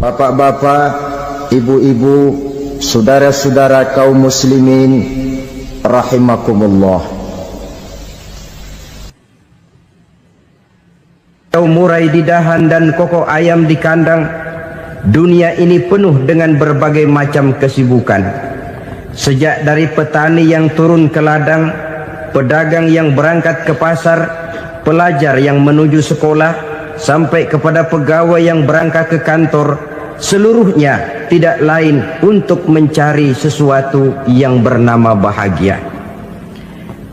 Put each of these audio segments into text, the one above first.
Bapak-bapak, ibu-ibu, saudara-saudara kaum muslimin rahimakumullah. Murai di dahan dan koko ayam di kandang, dunia ini penuh dengan berbagai macam kesibukan. Sejak dari petani yang turun ke ladang, pedagang yang berangkat ke pasar, pelajar yang menuju sekolah, sampai kepada pegawai yang berangkat ke kantor, seluruhnya tidak lain untuk mencari sesuatu yang bernama bahagia.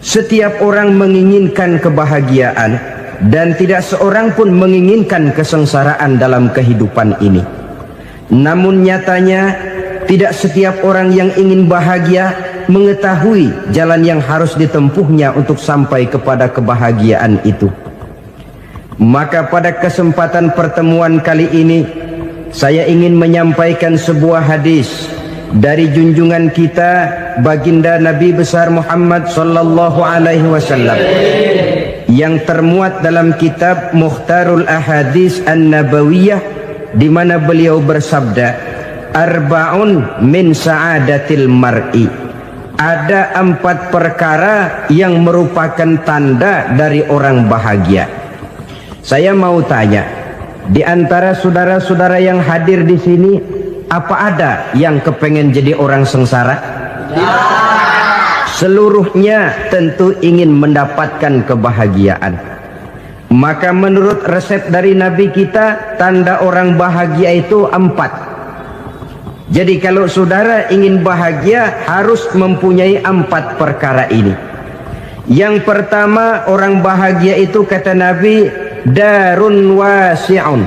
Setiap orang menginginkan kebahagiaan, dan tidak seorang pun menginginkan kesengsaraan dalam kehidupan ini. Namun nyatanya tidak setiap orang yang ingin bahagia mengetahui jalan yang harus ditempuhnya untuk sampai kepada kebahagiaan itu. Maka pada kesempatan pertemuan kali ini, saya ingin menyampaikan sebuah hadis dari junjungan kita baginda Nabi besar Muhammad sallallahu alaihi wasallam yang termuat dalam kitab Mukhtarul Ahadits An-Nabawiyah, di mana beliau bersabda, arba'un min sa'adatil mar'i. Ada 4 perkara yang merupakan tanda dari orang bahagia. Saya mau tanya, di antara saudara-saudara yang hadir di sini, apa ada yang kepengen jadi orang sengsara? Ya. Seluruhnya tentu ingin mendapatkan kebahagiaan. Maka menurut resep dari Nabi kita, tanda orang bahagia itu 4. Jadi kalau saudara ingin bahagia, harus mempunyai 4 perkara ini. Yang pertama, orang bahagia itu kata Nabi, darun wasi'un.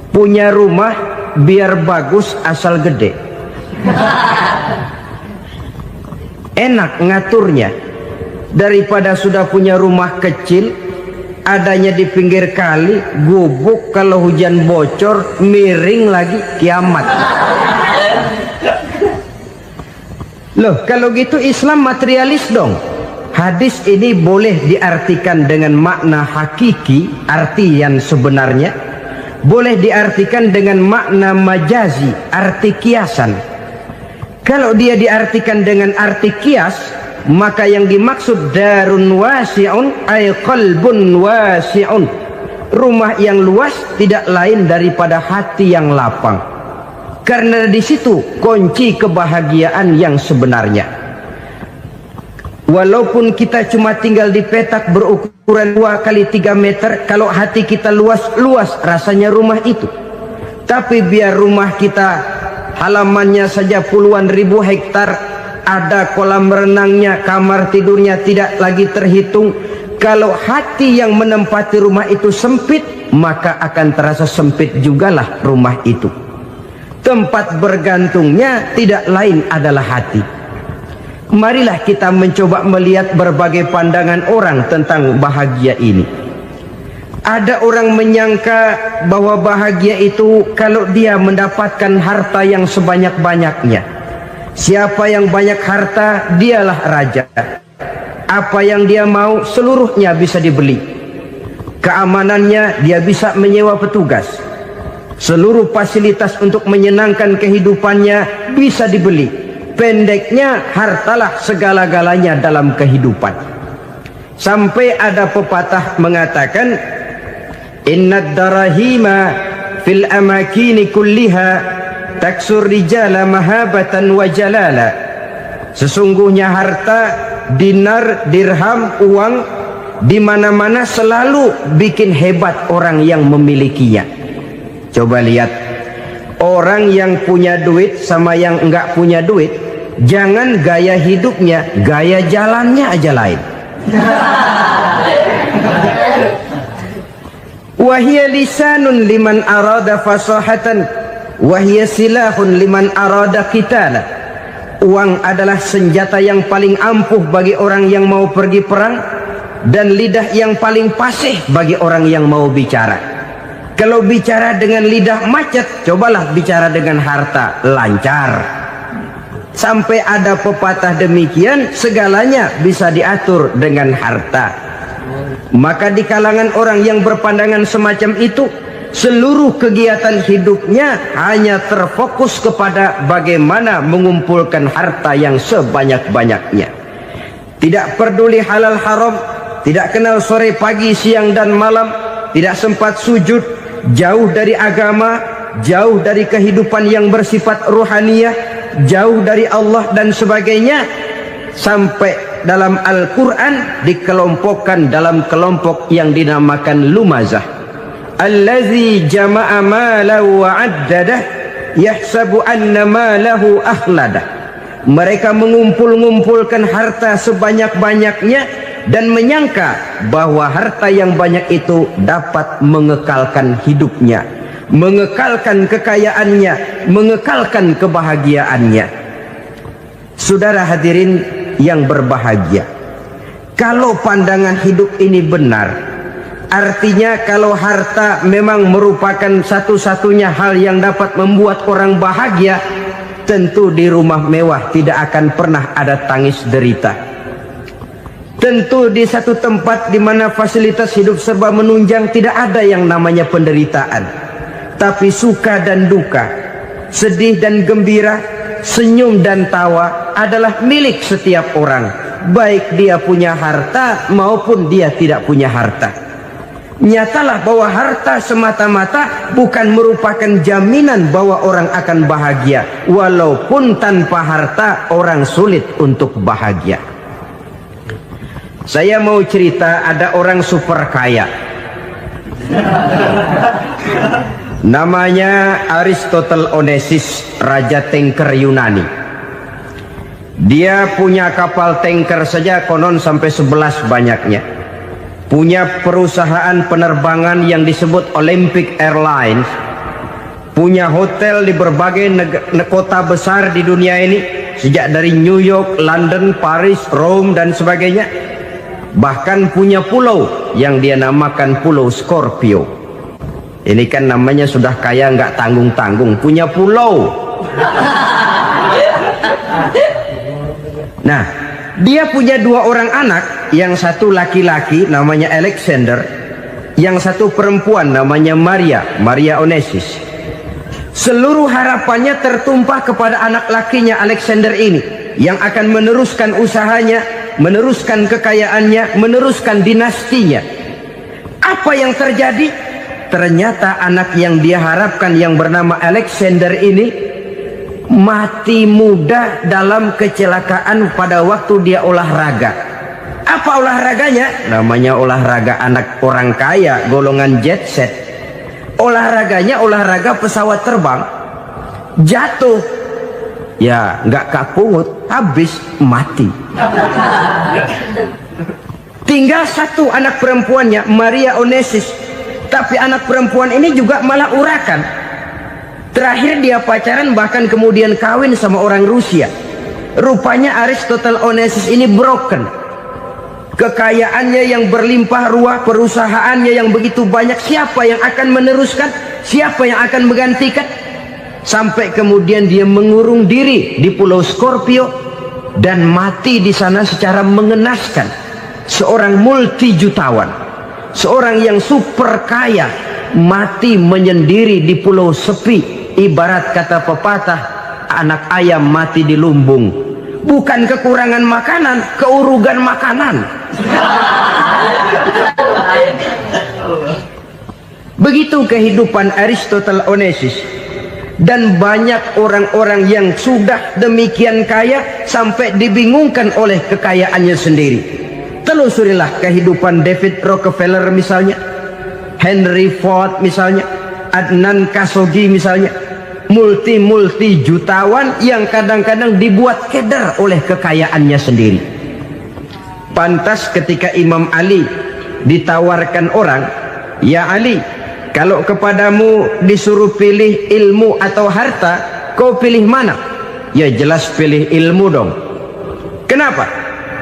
Punya rumah biar bagus asal gede. Enak ngaturnya, daripada sudah punya rumah kecil, adanya di pinggir kali, gubuk, kalau hujan bocor, miring lagi, kiamat. Loh, kalau gitu Islam materialis dong. Hadis ini boleh diartikan dengan makna hakiki, arti yang sebenarnya. Boleh diartikan dengan makna majazi, arti kiasan. Kalau dia diartikan dengan arti kias, maka yang dimaksud darun wasi'un ay qalbun wasi'un. Rumah yang luas tidak lain daripada hati yang lapang. Karena di situ kunci kebahagiaan yang sebenarnya. Walaupun kita cuma tinggal di petak berukuran 2 kali 3 meter, kalau hati kita luas-luas rasanya rumah itu. Tapi biar rumah kita halamannya saja puluhan ribu hektar, ada kolam renangnya, kamar tidurnya tidak lagi terhitung. Kalau hati yang menempati rumah itu sempit, maka akan terasa sempit jugalah rumah itu. Tempat bergantungnya tidak lain adalah hati. Marilah kita mencoba melihat berbagai pandangan orang tentang bahagia ini. Ada orang menyangka bahwa bahagia itu kalau dia mendapatkan harta yang sebanyak-banyaknya. Siapa yang banyak harta, dialah raja. Apa yang dia mau, seluruhnya bisa dibeli. Keamanannya, dia bisa menyewa petugas. Seluruh fasilitas untuk menyenangkan kehidupannya bisa dibeli. Pendeknya, hartalah segala-galanya dalam kehidupan. Sampai ada pepatah mengatakan, innad darahima fil amakini kulliha taksur rijala mahabatan wa jalala. Sesungguhnya harta, dinar, dirham, uang di mana-mana selalu bikin hebat orang yang memilikinya. Coba lihat, orang yang punya duit sama yang enggak punya duit, jangan gaya hidupnya, gaya jalannya aja lain. Wahia lisanun liman arada fasahatan, wahia silahun liman arada qitala. Uang adalah senjata yang paling ampuh bagi orang yang mau pergi perang, dan lidah yang paling fasih bagi orang yang mau bicara. Kalau bicara dengan lidah macet, cobalah bicara dengan harta, lancar. Sampai ada pepatah demikian, segalanya bisa diatur dengan harta. Maka di kalangan orang yang berpandangan semacam itu, seluruh kegiatan hidupnya hanya terfokus kepada bagaimana mengumpulkan harta yang sebanyak-banyaknya. Tidak peduli halal haram, tidak kenal sore pagi siang dan malam, tidak sempat sujud, jauh dari agama, jauh dari kehidupan yang bersifat ruhaniyah, jauh dari Allah dan sebagainya. Sampai dalam Al-Quran dikelompokkan dalam kelompok yang dinamakan lumazah. Allazi jama'a malahu wa 'addadah yahsabu anna malahu akhladah. Mereka mengumpul-ngumpulkan harta sebanyak-banyaknya dan menyangka bahwa harta yang banyak itu dapat mengekalkan hidupnya, mengekalkan kekayaannya, mengekalkan kebahagiaannya. Saudara hadirin yang berbahagia, kalau pandangan hidup ini benar, artinya kalau harta memang merupakan satu-satunya hal yang dapat membuat orang bahagia, tentu di rumah mewah tidak akan pernah ada tangis derita. Tentu di satu tempat di mana fasilitas hidup serba menunjang tidak ada yang namanya penderitaan. Tapi suka dan duka, sedih dan gembira, senyum dan tawa adalah milik setiap orang, baik dia punya harta maupun dia tidak punya harta. Nyatalah bahwa harta semata-mata bukan merupakan jaminan bahwa orang akan bahagia. Walaupun tanpa harta orang sulit untuk bahagia. Saya mau cerita, ada orang super kaya, namanya Aristotle Onassis, Raja Tanker Yunani. Dia punya kapal tanker saja konon sampai 11 banyaknya. Punya perusahaan penerbangan yang disebut Olympic Airlines. Punya hotel di berbagai kota besar di dunia ini, sejak dari New York, London, Paris, Rome dan sebagainya. Bahkan punya pulau yang dia namakan Pulau Scorpio. Ini kan namanya sudah kaya nggak tanggung-tanggung, punya pulau. Nah, dia punya 2 orang anak, yang satu laki-laki namanya Alexander, yang satu perempuan namanya Maria Onassis. Seluruh harapannya tertumpah kepada anak lakinya Alexander ini, yang akan meneruskan usahanya, meneruskan kekayaannya, meneruskan dinastinya. Apa yang terjadi? Ternyata anak yang dia harapkan yang bernama Alexander ini mati muda dalam kecelakaan pada waktu dia olahraga. Apa olahraganya? Namanya olahraga anak orang kaya, golongan jet set. Olahraganya olahraga pesawat terbang. Jatuh, ya nggak kapungut, habis mati. Tinggal satu anak perempuannya, Maria Onassis. Tapi anak perempuan ini juga malah urakan. Terakhir dia pacaran, bahkan kemudian kawin sama orang Rusia. Rupanya Aristotle Onassis ini broken. Kekayaannya yang berlimpah ruah, perusahaannya yang begitu banyak, siapa yang akan meneruskan? Siapa yang akan menggantikan? Sampai kemudian dia mengurung diri di Pulau Scorpio dan mati di sana secara mengenaskan. Seorang multi jutawan, seorang yang super kaya, mati menyendiri di pulau sepi. Ibarat kata pepatah, anak ayam mati di lumbung. Bukan kekurangan makanan, keurugan makanan. Begitu kehidupan Aristotle Onassis. Dan banyak orang-orang yang sudah demikian kaya sampai dibingungkan oleh kekayaannya sendiri. Telusurilah kehidupan David Rockefeller misalnya, Henry Ford misalnya, Adnan Khashoggi misalnya. Multi jutawan yang kadang-kadang dibuat keder oleh kekayaannya sendiri. Pantas ketika Imam Ali ditawarkan orang, "Ya Ali, kalau kepadamu disuruh pilih ilmu atau harta, kau pilih mana?" Ya jelas pilih ilmu dong. Kenapa?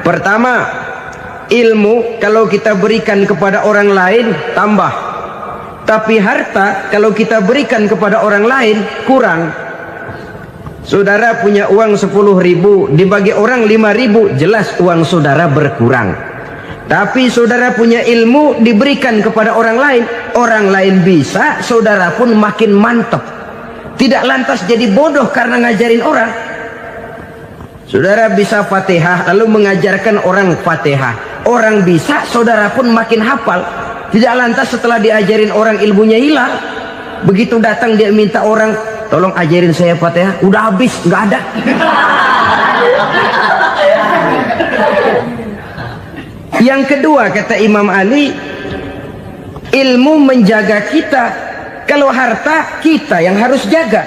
Pertama, ilmu kalau kita berikan kepada orang lain tambah. Tapi harta kalau kita berikan kepada orang lain kurang. Saudara punya uang 10.000, dibagi orang 5.000, jelas uang saudara berkurang. Tapi saudara punya ilmu diberikan kepada orang lain bisa, saudara pun makin mantap. Tidak lantas jadi bodoh karena ngajarin orang. Saudara bisa Fatihah lalu mengajarkan orang Fatihah. Orang bisa, saudara pun makin hafal. Tidak lantas setelah diajarin orang ilmunya hilang. Begitu datang dia minta orang, tolong ajarin saya Fatihah, udah habis, nggak ada. Yang kedua kata Imam Ali, ilmu menjaga kita. Kalau harta, kita yang harus jaga.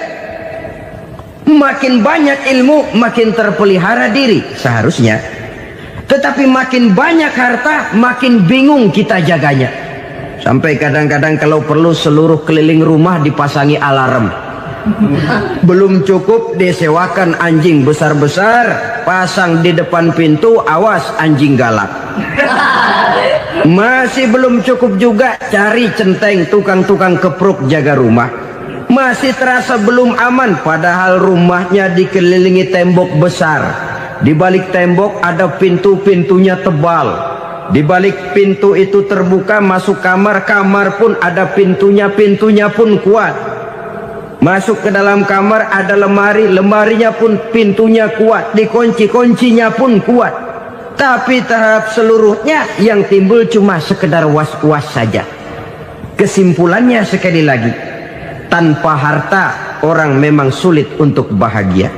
Makin banyak ilmu, makin terpelihara diri seharusnya. Tetapi makin banyak harta, makin bingung kita jaganya. Sampai kadang-kadang kalau perlu seluruh keliling rumah dipasangi alarm. Belum cukup disewakan anjing besar-besar, pasang di depan pintu, awas anjing galak. Masih belum cukup juga, cari centeng tukang-tukang kepruk jaga rumah. Masih terasa belum aman, padahal rumahnya dikelilingi tembok besar. Di balik tembok ada pintu-pintunya tebal. Di balik pintu itu terbuka masuk kamar, kamar pun ada pintunya, pintunya pun kuat. Masuk ke dalam kamar ada lemari, lemarinya pun pintunya kuat, dikunci, kuncinya pun kuat. Tapi terhadap seluruhnya yang timbul cuma sekedar was-was saja. Kesimpulannya sekali lagi, tanpa harta orang memang sulit untuk bahagia.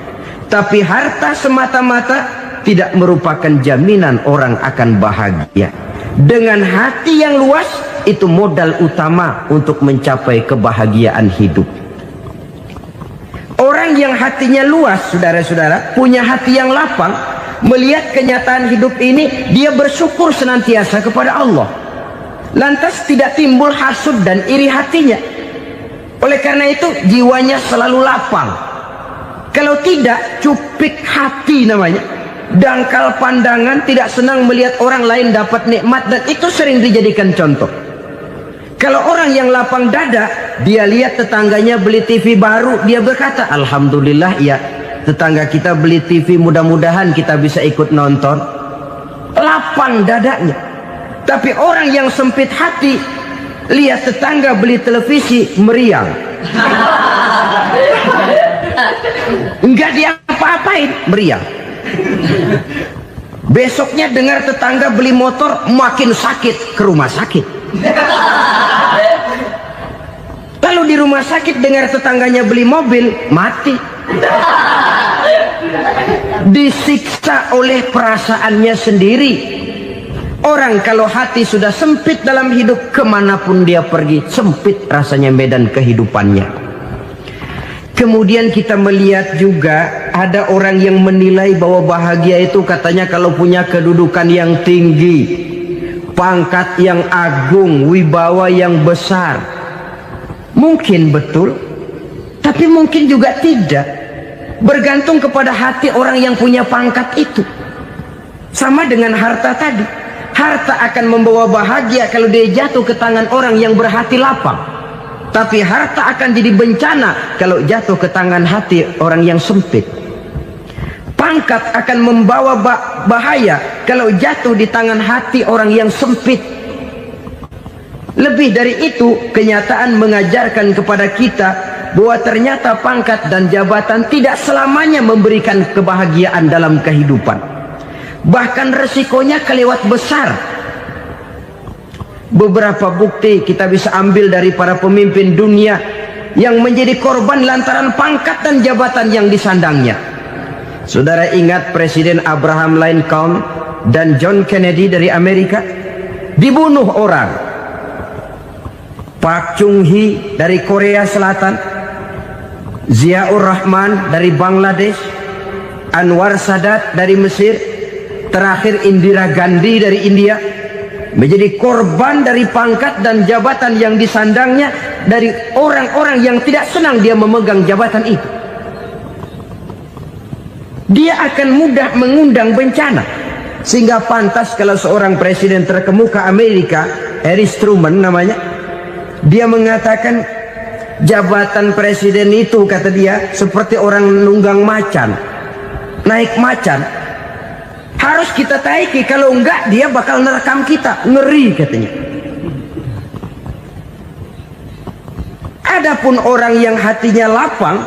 Tapi harta semata-mata tidak merupakan jaminan orang akan bahagia. Dengan hati yang luas, itu modal utama untuk mencapai kebahagiaan hidup. Orang yang hatinya luas, saudara-saudara, punya hati yang lapang, melihat kenyataan hidup ini, dia bersyukur senantiasa kepada Allah. Lantas tidak timbul hasud dan iri hatinya. Oleh karena itu jiwanya selalu lapang. Kalau tidak, cupik hati namanya, dangkal pandangan, tidak senang melihat orang lain dapat nikmat, dan itu sering dijadikan contoh. Kalau orang yang lapang dada, dia lihat tetangganya beli TV baru, dia berkata, alhamdulillah ya, tetangga kita beli TV, mudah-mudahan kita bisa ikut nonton. Lapang dadanya. Tapi orang yang sempit hati, lihat tetangga beli televisi, meriang. Enggak diapa-apain, meriang. Besoknya dengar tetangga beli motor, makin sakit, ke rumah sakit. Lalu di rumah sakit dengar tetangganya beli mobil, mati. Disiksa oleh perasaannya sendiri. Orang kalau hati sudah sempit dalam hidup, kemanapun dia pergi, sempit rasanya medan kehidupannya. Kemudian kita melihat juga ada orang yang menilai bahwa bahagia itu katanya kalau punya kedudukan yang tinggi, pangkat yang agung, wibawa yang besar. Mungkin betul, tapi mungkin juga tidak. Bergantung kepada hati orang yang punya pangkat itu. Sama dengan harta tadi. Harta akan membawa bahagia kalau dia jatuh ke tangan orang yang berhati lapang. Tapi harta akan jadi bencana kalau jatuh ke tangan hati orang yang sempit. Pangkat akan membawa bahaya kalau jatuh di tangan hati orang yang sempit. Lebih dari itu, kenyataan mengajarkan kepada kita bahwa ternyata pangkat dan jabatan tidak selamanya memberikan kebahagiaan dalam kehidupan. Bahkan resikonya kelewat besar. Beberapa bukti kita bisa ambil dari para pemimpin dunia yang menjadi korban lantaran pangkat dan jabatan yang disandangnya. Saudara ingat Presiden Abraham Lincoln dan John Kennedy dari Amerika? Dibunuh orang. Park Chung-hee dari Korea Selatan, Ziaur Rahman dari Bangladesh, Anwar Sadat dari Mesir, terakhir Indira Gandhi dari India, menjadi korban dari pangkat dan jabatan yang disandangnya dari orang-orang yang tidak senang dia memegang jabatan itu. Dia akan mudah mengundang bencana. Sehingga pantas kalau seorang presiden terkemuka Amerika, Harry Truman namanya, dia mengatakan jabatan presiden itu, kata dia, seperti orang nunggang macan, naik macan. harus kita taiki, kalau enggak dia bakal nerekam kita, ngeri katanya. Adapun orang yang hatinya lapang,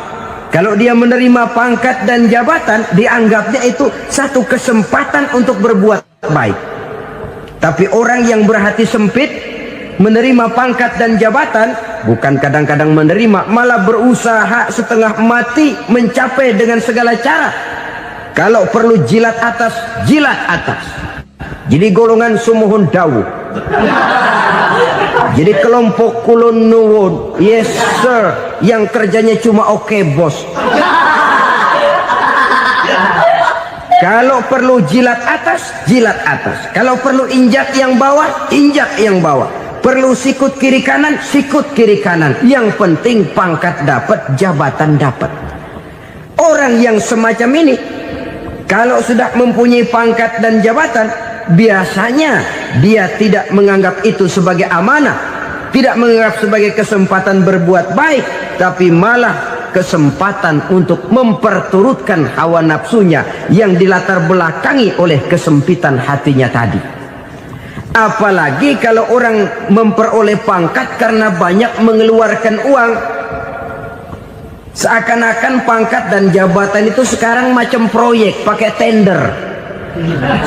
kalau dia menerima pangkat dan jabatan, dianggapnya itu satu kesempatan untuk berbuat baik. Tapi orang yang berhati sempit, menerima pangkat dan jabatan, bukan kadang-kadang menerima, malah berusaha setengah mati mencapai dengan segala cara. Kalau perlu jilat atas, jilat atas. Jadi golongan sumuhun dawuh. Jadi kelompok kulon nuwun, yes sir, yang kerjanya cuma oke bos. Kalau perlu jilat atas, jilat atas. Kalau perlu injak yang bawah, injak yang bawah. Perlu sikut kiri kanan, sikut kiri kanan. Yang penting pangkat dapat, jabatan dapat. Orang yang semacam ini, kalau sudah mempunyai pangkat dan jabatan, biasanya dia tidak menganggap itu sebagai amanah, tidak menganggap sebagai kesempatan berbuat baik, tapi malah kesempatan untuk memperturutkan hawa nafsunya yang dilatar belakangi oleh kesempitan hatinya tadi. Apalagi kalau orang memperoleh pangkat karena banyak mengeluarkan uang, seakan-akan pangkat dan jabatan itu sekarang macam proyek, pakai tender.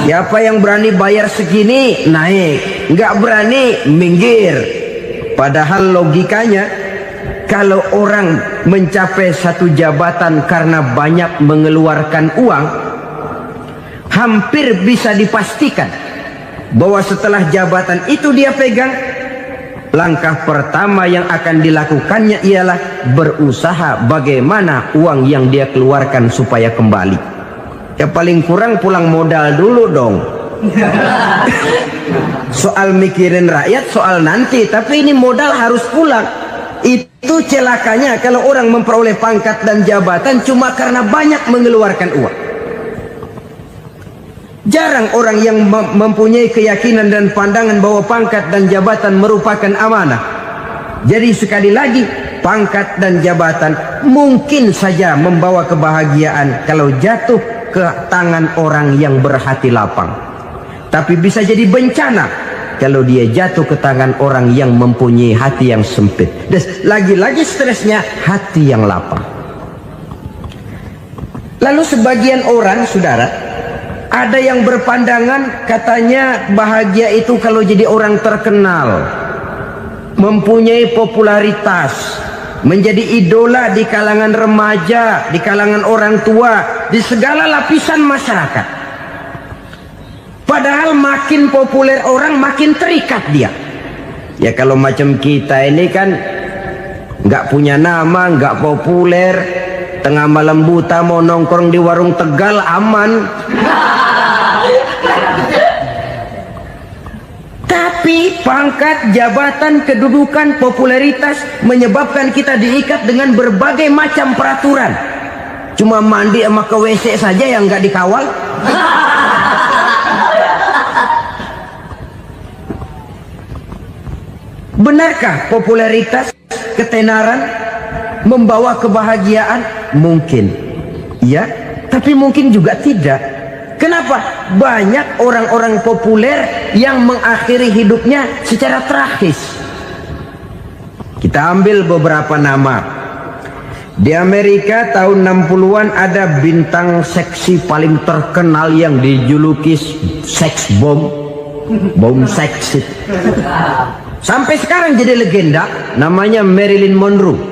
Siapa yang berani bayar segini naik, nggak berani minggir. Padahal logikanya, kalau orang mencapai satu jabatan karena banyak mengeluarkan uang, hampir bisa dipastikan bahwa setelah jabatan itu dia pegang, langkah pertama yang akan dilakukannya ialah berusaha bagaimana uang yang dia keluarkan supaya kembali. Ya paling kurang pulang modal dulu dong. Soal mikirin rakyat soal nanti, tapi ini modal harus pulang. Itu celakanya kalau orang memperoleh pangkat dan jabatan cuma karena banyak mengeluarkan uang. Jarang orang yang mempunyai keyakinan dan pandangan bahwa pangkat dan jabatan merupakan amanah. Jadi sekali lagi, pangkat dan jabatan mungkin saja membawa kebahagiaan kalau jatuh ke tangan orang yang berhati lapang. Tapi bisa jadi bencana kalau dia jatuh ke tangan orang yang mempunyai hati yang sempit. Dan lagi-lagi stresnya hati yang lapang. Lalu sebagian orang, saudara, ada yang berpandangan katanya bahagia itu kalau jadi orang terkenal, mempunyai popularitas, menjadi idola di kalangan remaja, di kalangan orang tua, di segala lapisan masyarakat. Padahal makin populer orang, makin terikat dia. Ya kalau macam kita ini kan nggak punya nama, nggak populer, tengah malam buta mau nongkrong di warung Tegal aman. Tapi pangkat, jabatan, kedudukan, popularitas menyebabkan kita diikat dengan berbagai macam peraturan. Cuma mandi sama ke WC saja yang nggak dikawal. Benarkah popularitas, ketenaran membawa kebahagiaan? Mungkin, ya, tapi mungkin juga tidak. Kenapa? Banyak orang-orang populer yang mengakhiri hidupnya secara tragis. Kita ambil beberapa nama. Di Amerika tahun 60-an ada bintang seksi paling terkenal yang dijuluki sex bomb, bom seks. Sampai sekarang jadi legenda, namanya Marilyn Monroe.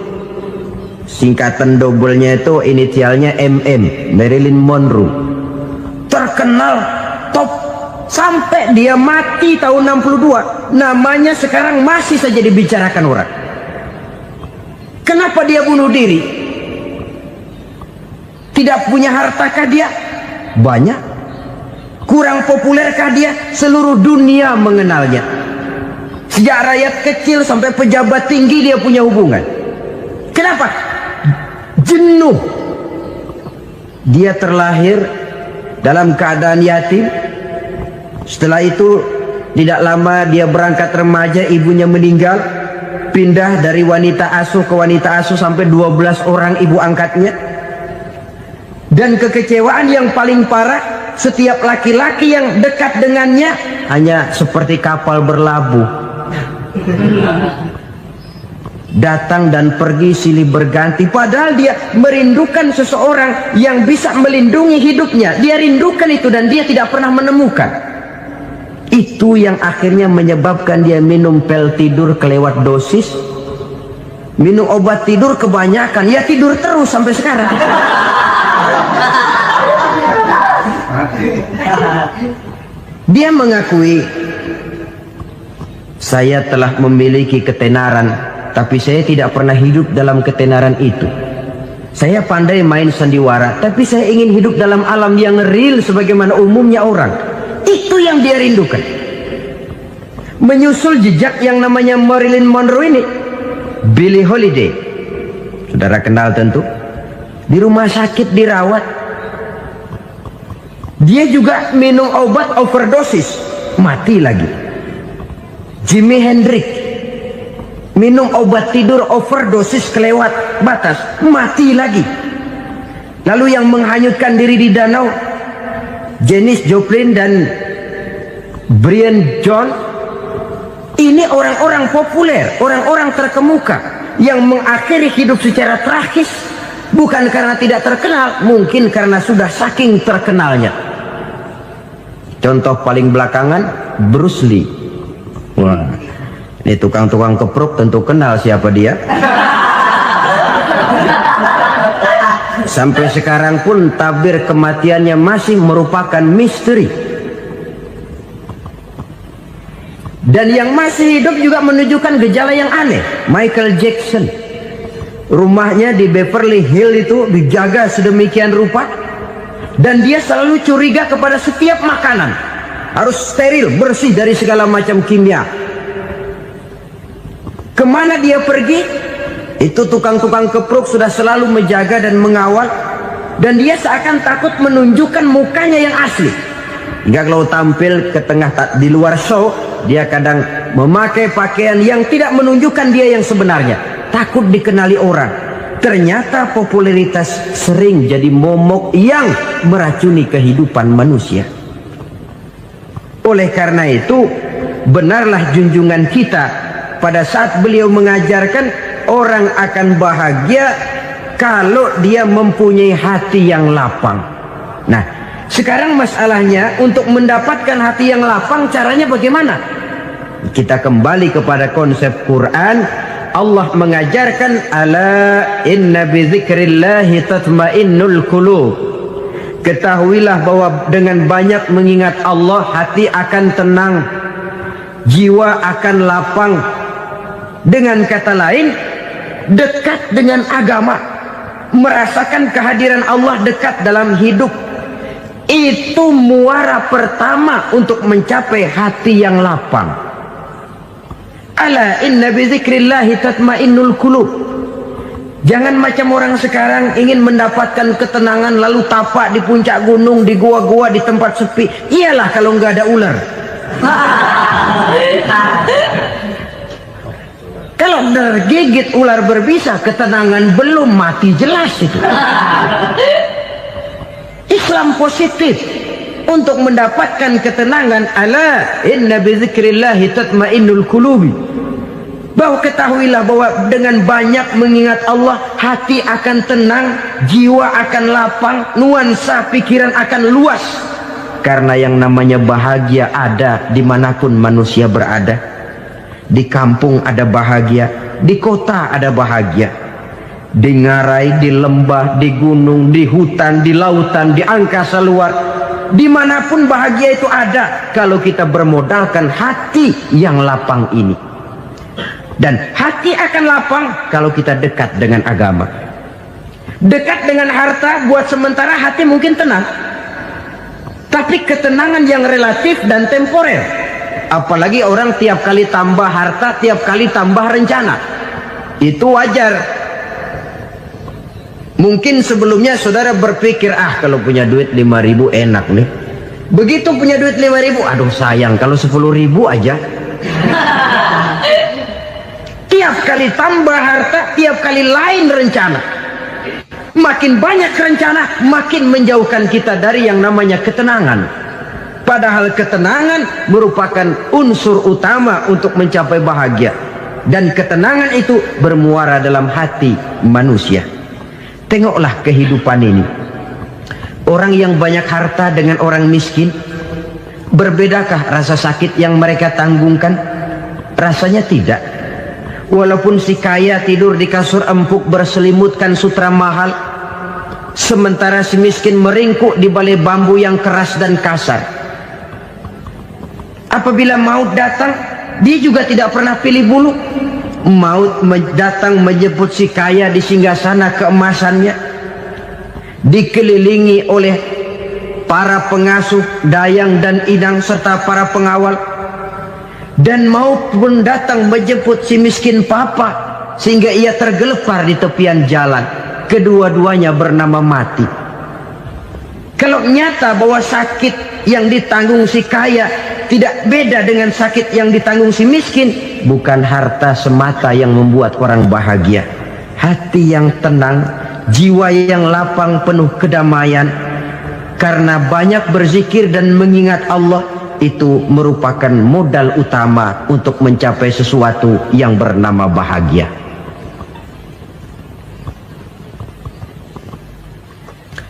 Singkatan doublenya itu inisialnya MM, Marilyn Monroe. Terkenal, top, sampai dia mati tahun 62. Namanya sekarang masih saja dibicarakan orang. Kenapa dia bunuh diri? Tidak punya hartakah dia? Banyak. Kurang populerkah dia? Seluruh dunia mengenalnya. Sejak rakyat kecil sampai pejabat tinggi dia punya hubungan. Kenapa? Jenuh. Dia terlahir dalam keadaan yatim. Setelah itu tidak lama dia berangkat remaja, ibunya meninggal. Pindah dari wanita asuh ke wanita asuh sampai 12 orang ibu angkatnya. Dan kekecewaan yang paling parah, setiap laki-laki yang dekat dengannya hanya seperti kapal berlabuh, datang dan pergi silih berganti. Padahal dia merindukan seseorang yang bisa melindungi hidupnya. Dia rindukan itu dan dia tidak pernah menemukan. Itu yang akhirnya menyebabkan dia minum pil tidur kelewat dosis, minum obat tidur kebanyakan, ya tidur terus sampai sekarang. Dia mengakui, saya telah memiliki ketenaran, tapi saya tidak pernah hidup dalam ketenaran itu. Saya pandai main sandiwara, tapi saya ingin hidup dalam alam yang real sebagaimana umumnya orang. Itu yang dia rindukan. Menyusul jejak yang namanya Marilyn Monroe ini, Billie Holiday, saudara kenal tentu, di rumah sakit dirawat. Dia juga minum obat overdosis, mati lagi. Jimi Hendrix minum obat tidur overdosis kelewat batas, mati lagi. Lalu yang menghanyutkan diri di danau, Janis Joplin dan Brian Jones. Ini orang-orang populer, orang-orang terkemuka yang mengakhiri hidup secara tragis, bukan karena tidak terkenal, mungkin karena sudah saking terkenalnya. Contoh paling belakangan, Bruce Lee. Wah, ini tukang-tukang keprok tentu kenal siapa dia. Sampai sekarang pun tabir kematiannya masih merupakan misteri. Dan yang masih hidup juga menunjukkan gejala yang aneh. Michael Jackson, rumahnya di Beverly Hills itu dijaga sedemikian rupa, dan dia selalu curiga kepada setiap makanan harus steril, bersih dari segala macam kimia. Kemana dia pergi, itu tukang-tukang keprok sudah selalu menjaga dan mengawal, dan dia seakan takut menunjukkan mukanya yang asli. Hingga kalau tampil ke tengah di luar show, dia kadang memakai pakaian yang tidak menunjukkan dia yang sebenarnya, takut dikenali orang. Ternyata popularitas sering jadi momok yang meracuni kehidupan manusia. Oleh karena itu, benarlah junjungan kita pada saat beliau mengajarkan orang akan bahagia kalau dia mempunyai hati yang lapang. Nah, sekarang masalahnya untuk mendapatkan hati yang lapang, caranya bagaimana? Kita kembali kepada konsep Quran. Allah mengajarkan, ala inna bi dzikrillahi tatmainnul qulub. Ketahuilah bahwa dengan banyak mengingat Allah, hati akan tenang, jiwa akan lapang. Dengan kata lain, dekat dengan agama, merasakan kehadiran Allah dekat dalam hidup. Itu muara pertama untuk mencapai hati yang lapang. Ala inna bi dzikrillahi tatmainnul qulub. Jangan macam orang sekarang ingin mendapatkan ketenangan lalu tapak di puncak gunung, di gua-gua, di tempat sepi. Iyalah kalau nggak ada ular. Kalau tergigit ular berbisa, ketenangan belum, mati jelas itu. Islam positif untuk mendapatkan ketenangan. Ala inna bi dzikrillahi tatmainnul qulubi. Bahwa ketahuilah bahwa dengan banyak mengingat Allah, hati akan tenang, jiwa akan lapang, nuansa pikiran akan luas. Karena yang namanya bahagia ada dimanapun manusia berada. Di kampung ada bahagia, di kota ada bahagia, di ngarai, di lembah, di gunung, di hutan, di lautan, di angkasa luar, dimanapun bahagia itu ada kalau kita bermodalkan hati yang lapang ini. Dan hati akan lapang kalau kita dekat dengan agama. Dekat dengan harta buat sementara hati mungkin tenang, tapi ketenangan yang relatif dan temporer. Apalagi orang tiap kali tambah harta, tiap kali tambah rencana. Itu wajar. Mungkin sebelumnya saudara berpikir, kalau punya duit 5.000 enak nih. Begitu punya duit 5.000, aduh sayang kalau 10.000 aja. Tiap kali tambah harta, tiap kali lain rencana. Makin banyak rencana, makin menjauhkan kita dari yang namanya ketenangan. Padahal ketenangan merupakan unsur utama untuk mencapai bahagia. Dan ketenangan itu bermuara dalam hati manusia. Tengoklah kehidupan ini. Orang yang banyak harta dengan orang miskin, berbedakah rasa sakit yang mereka tanggungkan? Rasanya tidak. Walaupun si kaya tidur di kasur empuk berselimutkan sutra mahal, sementara si miskin meringkuk di balai bambu yang keras dan kasar. Apabila maut datang, dia juga tidak pernah pilih bulu. Maut datang menjemput si kaya di singgasana keemasannya, dikelilingi oleh para pengasuh, dayang dan idang serta para pengawal. Dan maut pun datang menjemput si miskin papa, sehingga ia tergelepar di tepian jalan. Kedua-duanya bernama mati. Kalau nyata bahwa sakit yang ditanggung si kaya tidak beda dengan sakit yang ditanggung si miskin, bukan harta semata yang membuat orang bahagia. Hati yang tenang, jiwa yang lapang penuh kedamaian, karena banyak berzikir dan mengingat Allah, itu merupakan modal utama untuk mencapai sesuatu yang bernama bahagia.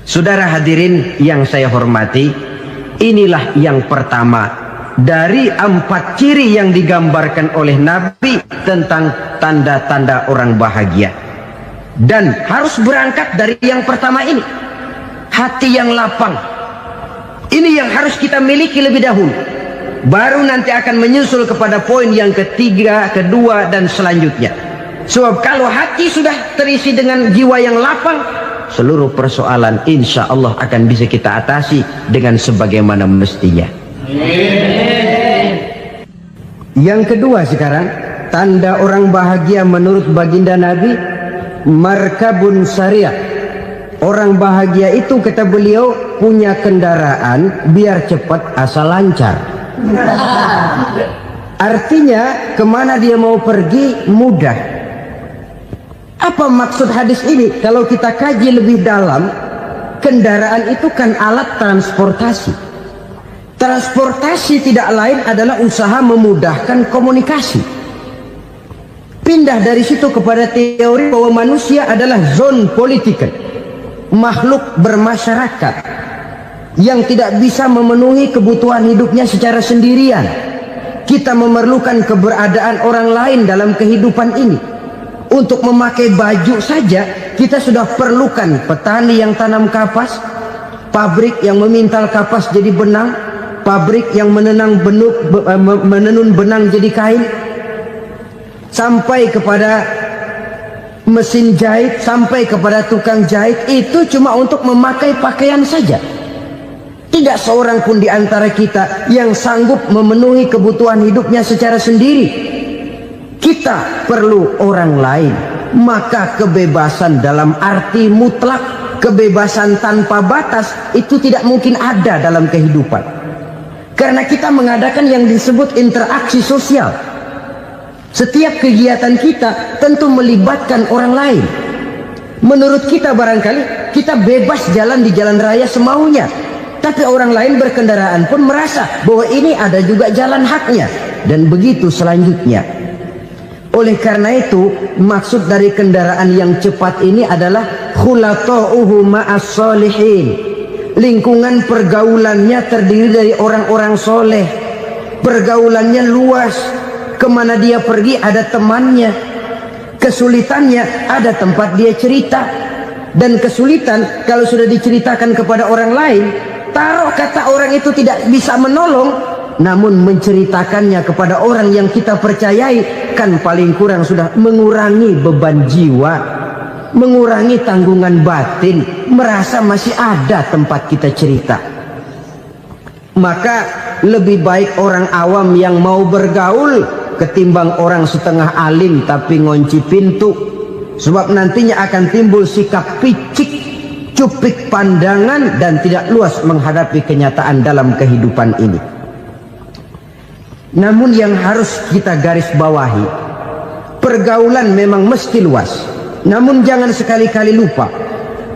Saudara hadirin yang saya hormati, inilah yang pertama dari 4 ciri yang digambarkan oleh Nabi tentang tanda-tanda orang bahagia. Dan harus berangkat dari yang pertama ini, hati yang lapang. Ini yang harus kita miliki lebih dahulu. Baru nanti akan menyusul kepada poin yang ketiga, kedua, dan selanjutnya. Sebab kalau hati sudah terisi dengan jiwa yang lapang, seluruh persoalan insya Allah akan bisa kita atasi dengan sebagaimana mestinya. Yang kedua sekarang, tanda orang bahagia menurut baginda Nabi, markabun syariah. Orang bahagia itu, kata beliau, punya kendaraan biar cepat asal lancar. Artinya kemana dia mau pergi mudah. Apa maksud hadis ini? Kalau kita kaji lebih dalam, kendaraan itu kan alat transportasi. Transportasi tidak lain adalah usaha memudahkan komunikasi. Pindah dari situ kepada teori bahwa manusia adalah zon political, makhluk bermasyarakat yang tidak bisa memenuhi kebutuhan hidupnya secara sendirian. Kita memerlukan keberadaan orang lain dalam kehidupan ini. Untuk memakai baju saja kita sudah perlukan petani yang tanam kapas, pabrik yang memintal kapas jadi benang, pabrik yang menenun benang jadi kain, sampai kepada mesin jahit, sampai kepada tukang jahit. Itu cuma untuk memakai pakaian saja. Tidak seorang pun di antara kita yang sanggup memenuhi kebutuhan hidupnya secara sendiri. Kita perlu orang lain. Maka kebebasan dalam arti mutlak, kebebasan tanpa batas, itu tidak mungkin ada dalam kehidupan. Karena kita mengadakan yang disebut interaksi sosial. Setiap kegiatan kita tentu melibatkan orang lain. Menurut kita barangkali kita bebas jalan di jalan raya semaunya, tapi orang lain berkendaraan pun merasa bahwa ini ada juga jalan haknya, dan begitu selanjutnya. Oleh karena itu, maksud dari kendaraan yang cepat ini adalah khulato'uhu ma'as solihin. Lingkungan pergaulannya terdiri dari orang-orang soleh. Pergaulannya luas. Kemana dia pergi ada temannya. Kesulitannya ada tempat dia cerita. Dan kesulitan kalau sudah diceritakan kepada orang lain, taruh kata orang itu tidak bisa menolong, namun menceritakannya kepada orang yang kita percayai, kan paling kurang sudah mengurangi beban jiwa, mengurangi tanggungan batin, merasa masih ada tempat kita cerita. Maka lebih baik orang awam yang mau bergaul ketimbang orang setengah alim tapi ngunci pintu. Sebab nantinya akan timbul sikap picik, cupik pandangan, dan tidak luas menghadapi kenyataan dalam kehidupan ini. Namun yang harus kita garis bawahi, pergaulan memang mesti luas. Namun jangan sekali-kali lupa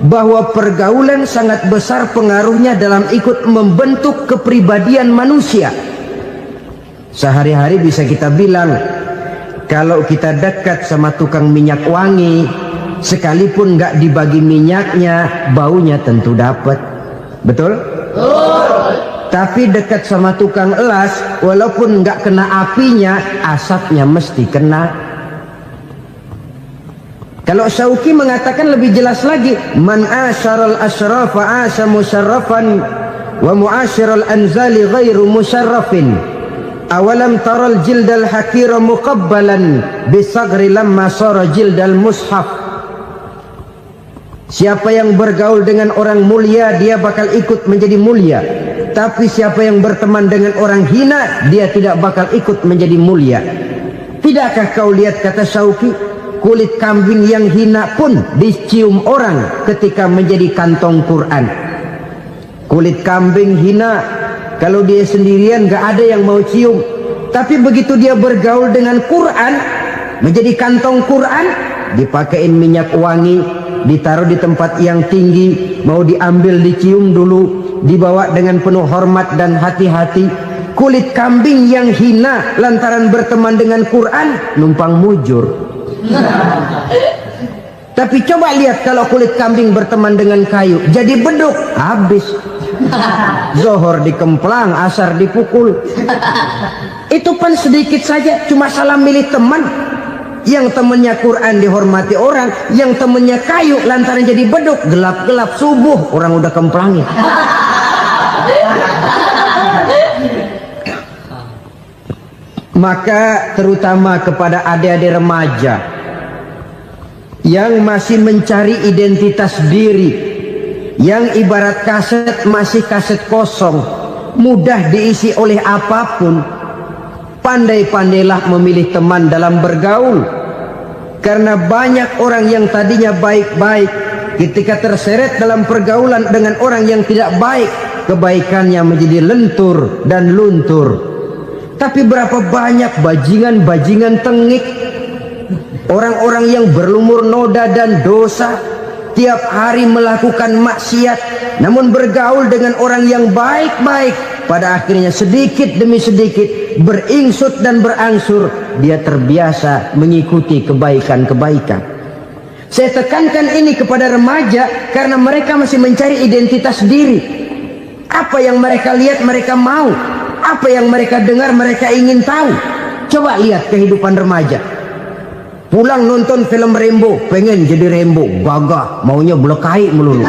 bahwa pergaulan sangat besar pengaruhnya dalam ikut membentuk kepribadian manusia. Sehari-hari bisa kita bilang, kalau kita dekat sama tukang minyak wangi, sekalipun nggak dibagi minyaknya, baunya tentu dapat. Betul? Tapi dekat sama tukang elas, walaupun nggak kena apinya, asapnya mesti kena. Kalau Syauqi mengatakan lebih jelas lagi, man asyaral asyrafa asa musyarrafan wa muasyiral anzali ghairu musyarrafin. Awalam taral jildal hakira muqabbalan bisagri lamma sara jildal mushaf. Siapa yang bergaul dengan orang mulia, dia bakal ikut menjadi mulia. Tapi siapa yang berteman dengan orang hina, dia tidak bakal ikut menjadi mulia. Tidakkah kau lihat, kata Syauqi, kulit kambing yang hina pun dicium orang ketika menjadi kantong Quran. Kulit kambing hina, kalau dia sendirian gak ada yang mau cium. Tapi begitu dia bergaul dengan Quran, menjadi kantong Quran, dipakein minyak wangi, ditaruh di tempat yang tinggi, mau diambil dicium dulu, dibawa dengan penuh hormat dan hati-hati. Kulit kambing yang hina lantaran berteman dengan Quran, numpang mujur. Tapi coba lihat kalau kulit kambing berteman dengan kayu, jadi beduk, habis. Zohor dikemplang, asar dipukul. Itu pun sedikit saja, cuma salah milih teman. Yang temannya Quran dihormati orang, yang temannya kayu lantaran jadi beduk, gelap-gelap subuh orang udah kemplangin. Maka terutama kepada adik-adik remaja yang masih mencari identitas diri, yang ibarat kaset masih kaset kosong, mudah diisi oleh apapun, pandai-pandailah memilih teman dalam bergaul. Karena banyak orang yang tadinya baik-baik, ketika terseret dalam pergaulan dengan orang yang tidak baik, kebaikannya menjadi lentur dan luntur. Tapi berapa banyak bajingan-bajingan tengik, orang-orang yang berlumur noda dan dosa, tiap hari melakukan maksiat, namun bergaul dengan orang yang baik-baik, pada akhirnya sedikit demi sedikit beringsut dan berangsur dia terbiasa mengikuti kebaikan-kebaikan. Saya tekankan ini kepada remaja karena mereka masih mencari identitas diri. Apa yang mereka lihat mereka mau, apa yang mereka dengar mereka ingin tahu. Coba lihat kehidupan remaja. Pulang nonton film Rambo, pengen jadi Rambo, gagah, maunya belekai melulu.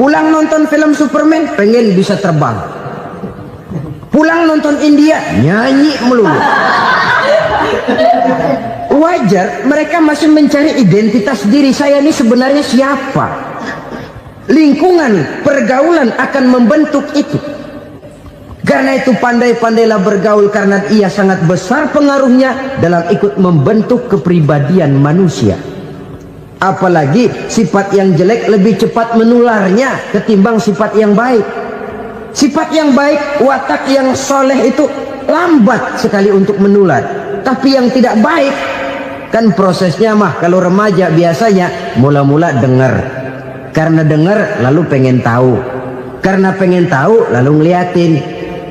Pulang nonton film Superman, pengen bisa terbang. Pulang nonton India, nyanyi melulu. Wajar, mereka masih mencari identitas diri. Saya ini sebenarnya siapa? Lingkungan, pergaulan akan membentuk itu. Karena itu pandai-pandailah bergaul, karena ia sangat besar pengaruhnya dalam ikut membentuk kepribadian manusia. Apalagi sifat yang jelek lebih cepat menularnya ketimbang sifat yang baik. Sifat yang baik, watak yang soleh itu lambat sekali untuk menular. Tapi yang tidak baik, kan prosesnya mah kalau remaja biasanya mula-mula dengar. Karena dengar lalu pengen tahu, karena pengen tahu lalu ngeliatin,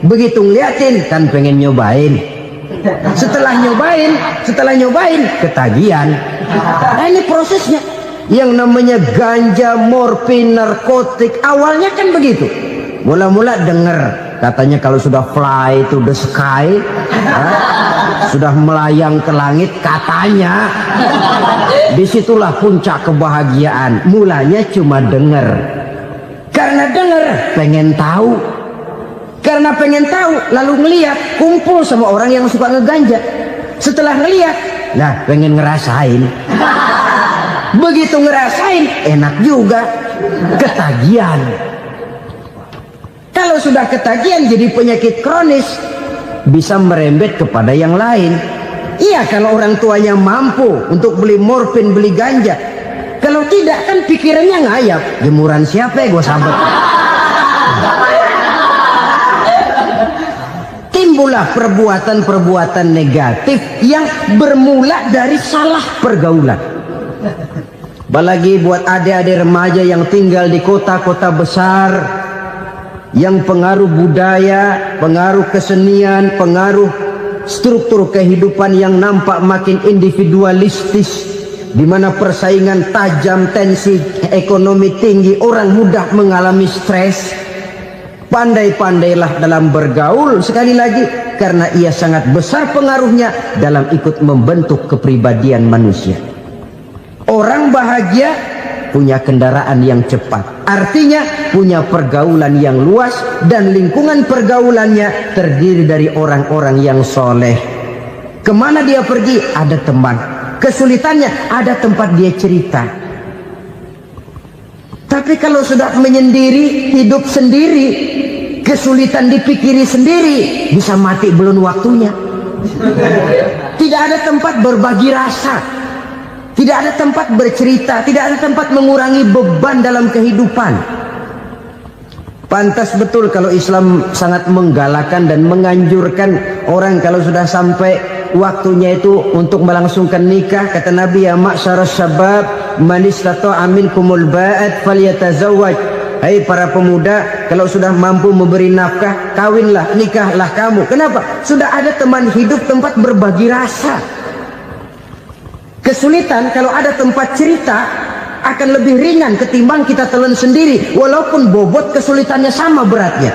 begitu ngeliatin kan pengen nyobain, setelah nyobain ketagihan. Nah ini prosesnya. Yang namanya ganja, morfin, narkotik awalnya kan begitu. Mula-mula dengar, katanya kalau sudah fly to the sky, sudah melayang ke langit katanya, disitulah puncak kebahagiaan. Mulanya cuma dengar, karena dengar pengen tahu, karena pengen tahu lalu ngeliat, kumpul sama orang yang suka ngeganja. Setelah ngeliat, nah pengen ngerasain. Begitu ngerasain enak juga, ketagihan. Kalau sudah ketagihan jadi penyakit kronis, bisa merembet kepada yang lain. Iya, kalau orang tuanya mampu untuk beli morfin, beli ganja. Kalau tidak kan pikirannya ngayap, jemuran siapa ya gue sahabat. Timbullah perbuatan-perbuatan negatif yang bermula dari salah pergaulan. Apalagi buat adik-adik remaja yang tinggal di kota-kota besar, yang pengaruh budaya, pengaruh kesenian, pengaruh struktur kehidupan yang nampak makin individualistis, di mana persaingan tajam, tensi ekonomi tinggi, orang mudah mengalami stres. Pandai-pandailah dalam bergaul, sekali lagi, karena ia sangat besar pengaruhnya dalam ikut membentuk kepribadian manusia. Orang bahagia punya kendaraan yang cepat, artinya punya pergaulan yang luas, dan lingkungan pergaulannya terdiri dari orang-orang yang soleh. Kemana dia pergi, ada teman. Kesulitannya, ada tempat dia cerita. Tapi kalau sudah menyendiri, hidup sendiri, kesulitan dipikiri sendiri, bisa mati belum waktunya. Tidak ada tempat berbagi rasa, tidak ada tempat bercerita, tidak ada tempat mengurangi beban dalam kehidupan. Pantas betul kalau Islam sangat menggalakkan dan menganjurkan orang kalau sudah sampai waktunya itu untuk melangsungkan nikah. Kata Nabi, ya ma'syaras syabab man istata'a minkumul ba'at falyatazawwaj. Hai para pemuda, kalau sudah mampu memberi nafkah, kawinlah, nikahlah kamu. Kenapa? Sudah ada teman hidup, tempat berbagi rasa. Kesulitan kalau ada tempat cerita akan lebih ringan ketimbang kita telan sendiri, walaupun bobot kesulitannya sama beratnya.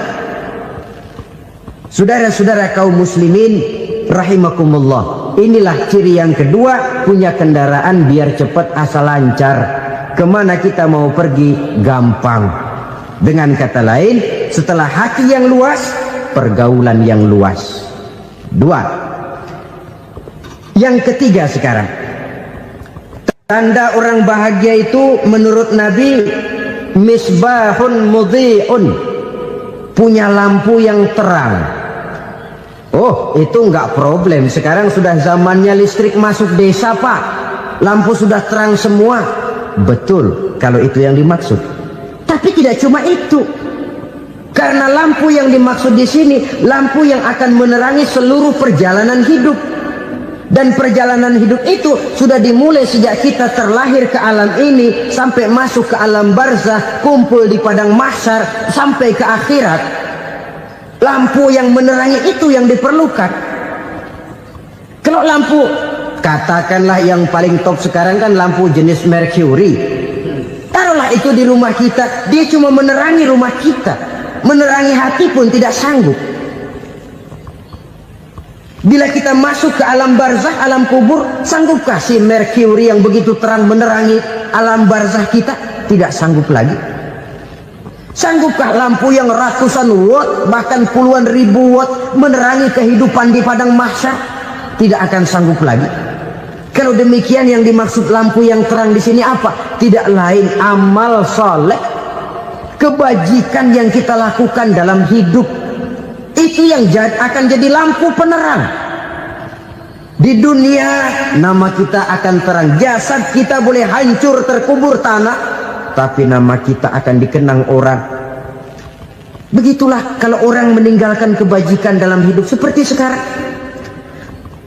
Saudara-saudara kaum muslimin rahimakumullah, inilah ciri yang kedua, punya kendaraan biar cepat asal lancar. Kemana kita mau pergi gampang. Dengan kata lain, setelah hati yang luas, pergaulan yang luas. Dua. Yang ketiga sekarang, tanda orang bahagia itu menurut Nabi, misbahun mudhi'un, punya lampu yang terang. Oh, itu enggak problem. Sekarang sudah zamannya listrik masuk desa, Pak. Lampu sudah terang semua. Betul, kalau itu yang dimaksud. Tapi tidak cuma itu. Karena lampu yang dimaksud di sini, lampu yang akan menerangi seluruh perjalanan hidup. Dan perjalanan hidup itu sudah dimulai sejak kita terlahir ke alam ini, sampai masuk ke alam barzah, kumpul di padang mahsyar, sampai ke akhirat. Lampu yang menerangi itu yang diperlukan. Kalau lampu, katakanlah yang paling top sekarang kan lampu jenis Mercury. Taruhlah itu di rumah kita, dia cuma menerangi rumah kita, menerangi hati pun tidak sanggup. Bila kita masuk ke alam barzah, alam kubur, sanggupkah si Mercury yang begitu terang menerangi alam barzah kita? Tidak sanggup lagi. Sanggupkah lampu yang ratusan watt, bahkan puluhan ribu watt menerangi kehidupan di padang mahsyar? Tidak akan sanggup lagi. Kalau demikian, yang dimaksud lampu yang terang di sini apa? Tidak lain amal saleh, kebajikan yang kita lakukan dalam hidup. Itu yang akan jadi lampu penerang. Di dunia nama kita akan terang, jasad kita boleh hancur terkubur tanah, tapi nama kita akan dikenang orang. Begitulah kalau orang meninggalkan kebajikan dalam hidup seperti sekarang.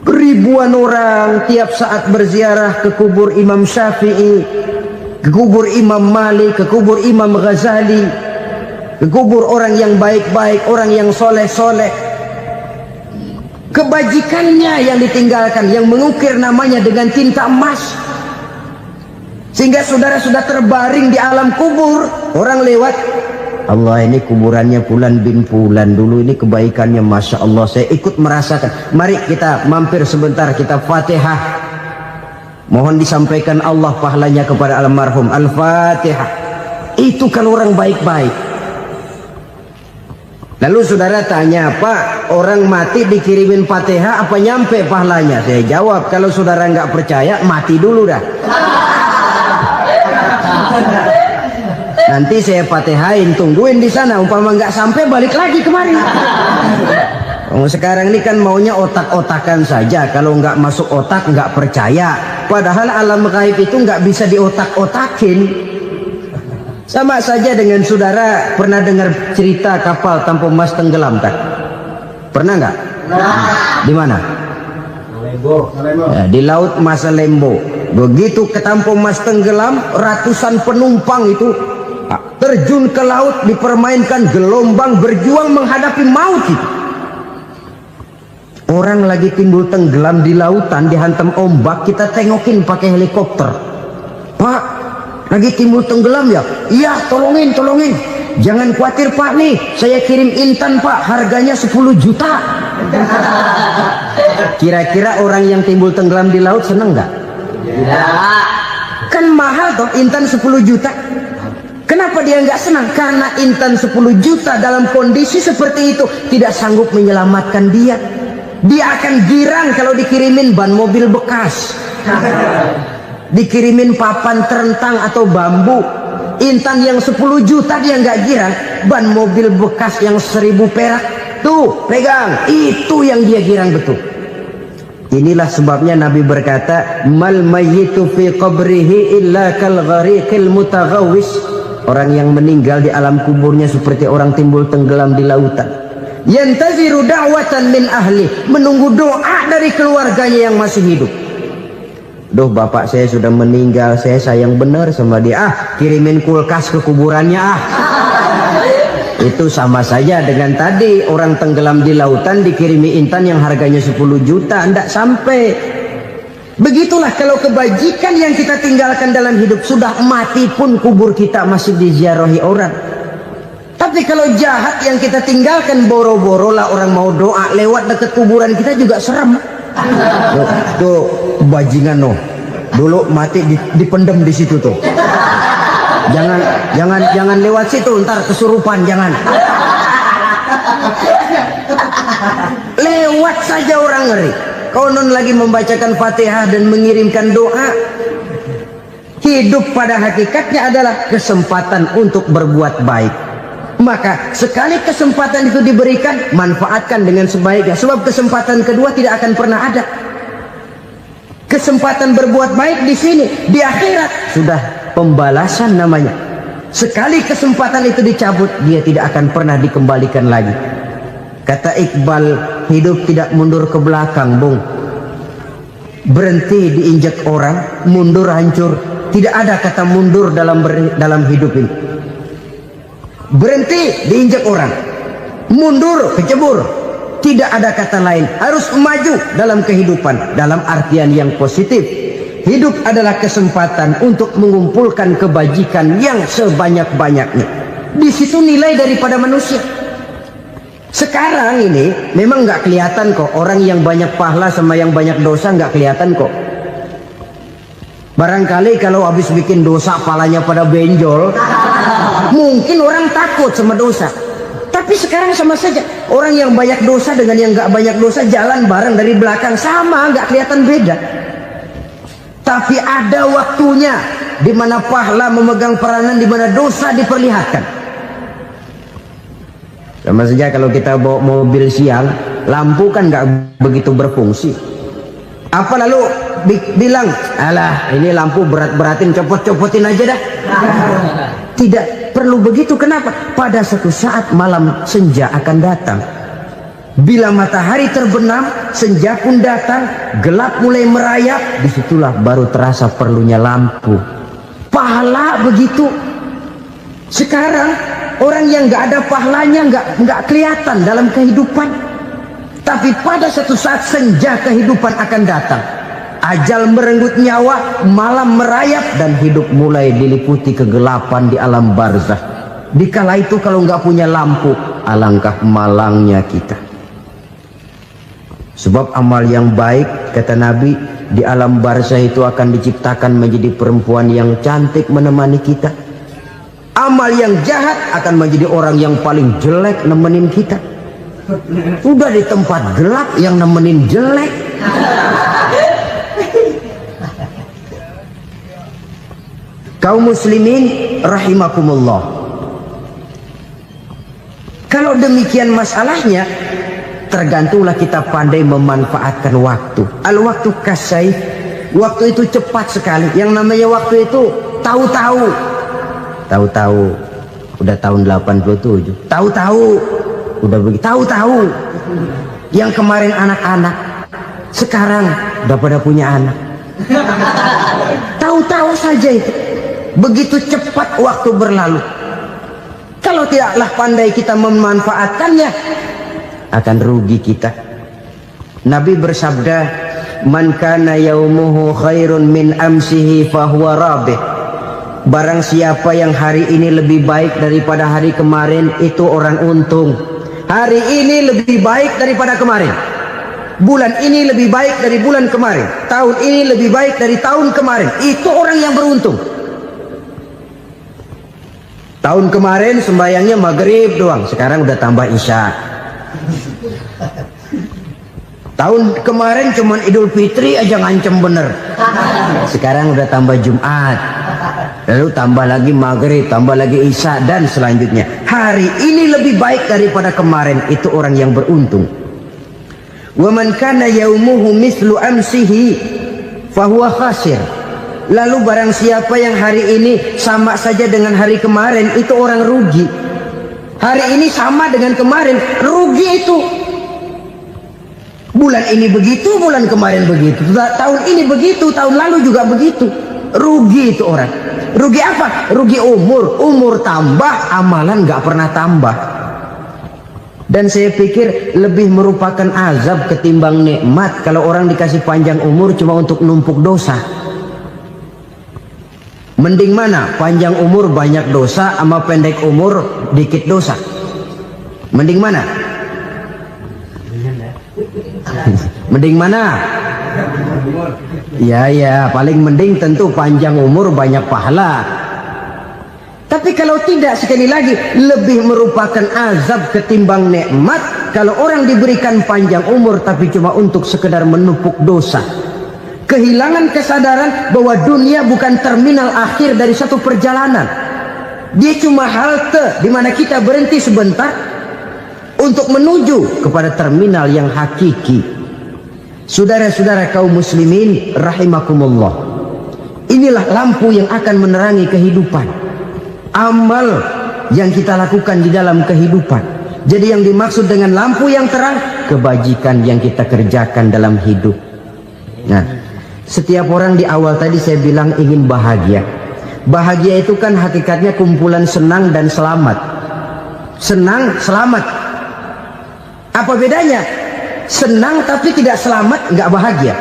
Ribuan orang tiap saat berziarah ke kubur Imam Syafi'i, ke kubur Imam Malik, ke kubur Imam Ghazali, ke kubur orang yang baik-baik, orang yang soleh-soleh. Kebajikannya yang ditinggalkan, yang mengukir namanya dengan tinta emas. Sehingga saudara sudah terbaring di alam kubur, orang lewat, Allah, ini kuburannya Fulan bin Fulan, dulu ini kebaikannya Masya Allah, saya ikut merasakan. Mari kita mampir sebentar, kita Fatihah, mohon disampaikan Allah pahalanya kepada almarhum. Al-Fatihah. Itu kalau orang baik-baik. Lalu saudara tanya, Pak, orang mati dikirimin Fatihah apa nyampe pahalanya? Saya jawab, kalau saudara nggak percaya, mati dulu dah. Nanti saya Fatihain, tungguin di sana, umpama nggak sampai balik lagi kemari. Oh, sekarang ini kan maunya otak-otakan saja, kalau nggak masuk otak nggak percaya. Padahal alam gaib itu nggak bisa diotak-otakin. Sama saja dengan saudara pernah dengar cerita kapal tanpa emas tenggelam tak? Pernah nggak? Di mana? Ya, di laut Masa Lembo. Begitu ketampung Mas tenggelam, ratusan penumpang itu terjun ke laut, dipermainkan gelombang, berjuang menghadapi maut itu. Orang lagi timbul tenggelam di lautan, dihantam ombak, kita tengokin pakai helikopter. Pak, lagi timbul tenggelam ya? Iya, tolongin. Jangan khawatir Pak, nih saya kirim intan Pak, harganya 10 juta. Kira-kira orang yang timbul tenggelam di laut seneng nggak? Tidak. Kan mahal toh intan 10 juta. Kenapa dia nggak senang? Karena intan 10 juta dalam kondisi seperti itu tidak sanggup menyelamatkan dia. Dia akan girang kalau dikirimin ban mobil bekas, dikirimin papan terentang atau bambu. Intan yang 10 juta dia nggak girang, ban mobil bekas yang 1000 perak tuh pegang, itu yang dia girang betul. Inilah sebabnya Nabi berkata, mal mayyitu fi qabrihi illa kal ghariqil mutaghawwis. Orang yang meninggal di alam kuburnya seperti orang timbul tenggelam di lautan. Yantaziru da'watan min ahli, menunggu doa dari keluarganya yang masih hidup. Duh, bapak saya sudah meninggal, saya sayang benar sama dia. Kirimin kulkas ke kuburannya Itu sama saja dengan tadi orang tenggelam di lautan dikirimi intan yang harganya 10 juta, ndak sampai. Begitulah kalau kebajikan yang kita tinggalkan dalam hidup, sudah mati pun kubur kita masih diziarahi orang. Tapi kalau jahat yang kita tinggalkan, boro-boro lah orang mau doa lewat dekat kuburan kita juga serem. Tuh bajingan no, dulu mati dipendem di situ tuh. Jangan lewat situ, ntar kesurupan, jangan. Lewat saja orang ngeri. Konon lagi membacakan Fatihah dan mengirimkan doa. Hidup pada hakikatnya adalah kesempatan untuk berbuat baik. Maka sekali kesempatan itu diberikan, manfaatkan dengan sebaiknya. Sebab kesempatan kedua tidak akan pernah ada. Kesempatan berbuat baik di sini, di akhirat sudah pembalasan namanya. Sekali kesempatan itu dicabut, dia tidak akan pernah dikembalikan lagi. Kata Iqbal, hidup tidak mundur ke belakang, Bung. Berhenti diinjak orang, mundur hancur. Tidak ada kata mundur dalam hidup ini. Berhenti diinjak orang, mundur kecebur, tidak ada kata lain. Harus maju dalam kehidupan dalam artian yang positif. Hidup adalah kesempatan untuk mengumpulkan kebajikan yang sebanyak-banyaknya. Di situ nilai daripada manusia. Sekarang ini memang nggak kelihatan kok, orang yang banyak pahala sama yang banyak dosa nggak kelihatan kok. Barangkali kalau habis bikin dosa palanya pada benjol, mungkin orang takut sama dosa. Tapi sekarang sama saja, orang yang banyak dosa dengan yang nggak banyak dosa jalan bareng dari belakang, sama, nggak kelihatan beda. Tapi ada waktunya di mana pahala memegang peranan, di mana dosa diperlihatkan. Sama saja kalau kita bawa mobil siang, lampu kan nggak begitu berfungsi. Apa lalu bilang, alah ini lampu berat-beratin, copot-copotin aja dah. Tidak perlu begitu. Kenapa? Pada suatu saat malam senja akan datang. Bila matahari terbenam, senja pun datang, gelap mulai merayap, disitulah baru terasa perlunya lampu. Pahala begitu. Sekarang orang yang nggak ada pahalanya nggak kelihatan dalam kehidupan. Tapi pada suatu saat senja kehidupan akan datang. Ajal merenggut nyawa, malam merayap, dan hidup mulai diliputi kegelapan di alam barzah. Dikala itu kalau nggak punya lampu, alangkah malangnya kita. Sebab amal yang baik, kata Nabi, di alam barzah itu akan diciptakan menjadi perempuan yang cantik menemani kita. Amal yang jahat akan menjadi orang yang paling jelek nemenin kita. Udah di tempat gelap yang nemenin jelek. Kaum muslimin rahimakumullah. Kalau demikian masalahnya, tergantunglah kita pandai memanfaatkan waktu. Al-waktu kasayf. Waktu itu cepat sekali. Yang namanya waktu itu tahu-tahu. Tahu-tahu. Udah tahun 87. Tahu-tahu. Udah begitu. Tahu-tahu. Yang kemarin anak-anak, sekarang udah pada punya anak. Tahu-tahu saja itu. Begitu cepat waktu berlalu. Kalau tidaklah pandai kita memanfaatkannya, akan rugi kita. Nabi bersabda, "Man kana yaumuhu khairun min amsihi fahuwa rabih." Barang siapa yang hari ini lebih baik daripada hari kemarin, itu orang untung. Hari ini lebih baik daripada kemarin. Bulan ini lebih baik dari bulan kemarin. Tahun ini lebih baik dari tahun kemarin. Itu orang yang beruntung. Tahun kemarin sembayangnya maghrib doang, sekarang udah tambah isya. Tahun kemarin cuman Idul Fitri aja ngancem bener, sekarang udah tambah Jumat, lalu tambah lagi maghrib, tambah lagi isya, dan selanjutnya. Hari ini lebih baik daripada kemarin, itu orang yang beruntung. Wa man kana yaumuhu mislu amsihi fahuwa khasir. Lalu barang siapa yang hari ini sama saja dengan hari kemarin, itu orang rugi. Hari ini sama dengan kemarin, rugi itu. Bulan ini begitu, bulan kemarin begitu, tahun ini begitu, tahun lalu juga begitu. Rugi itu orang. Rugi apa? Rugi umur. Umur tambah, amalan gak pernah tambah. Dan saya pikir lebih merupakan azab ketimbang nikmat kalau orang dikasih panjang umur cuma untuk numpuk dosa. Mending mana? Panjang umur banyak dosa sama pendek umur dikit dosa? Mending mana? Mending mana? Ya, paling mending tentu panjang umur banyak pahala. Tapi kalau tidak, sekali lagi, lebih merupakan azab ketimbang nikmat kalau orang diberikan panjang umur tapi cuma untuk sekedar menumpuk dosa. Kehilangan kesadaran bahwa dunia bukan terminal akhir dari satu perjalanan. Dia cuma halte di mana kita berhenti sebentar untuk menuju kepada terminal yang hakiki. Saudara-saudara kaum muslimin rahimakumullah, inilah lampu yang akan menerangi kehidupan. Amal yang kita lakukan di dalam kehidupan. Jadi yang dimaksud dengan lampu yang terang, kebajikan yang kita kerjakan dalam hidup. Nah, setiap orang di awal tadi saya bilang ingin bahagia. Bahagia itu kan hakikatnya kumpulan senang dan selamat. Senang, selamat. Apa bedanya? Senang tapi tidak selamat, nggak bahagia.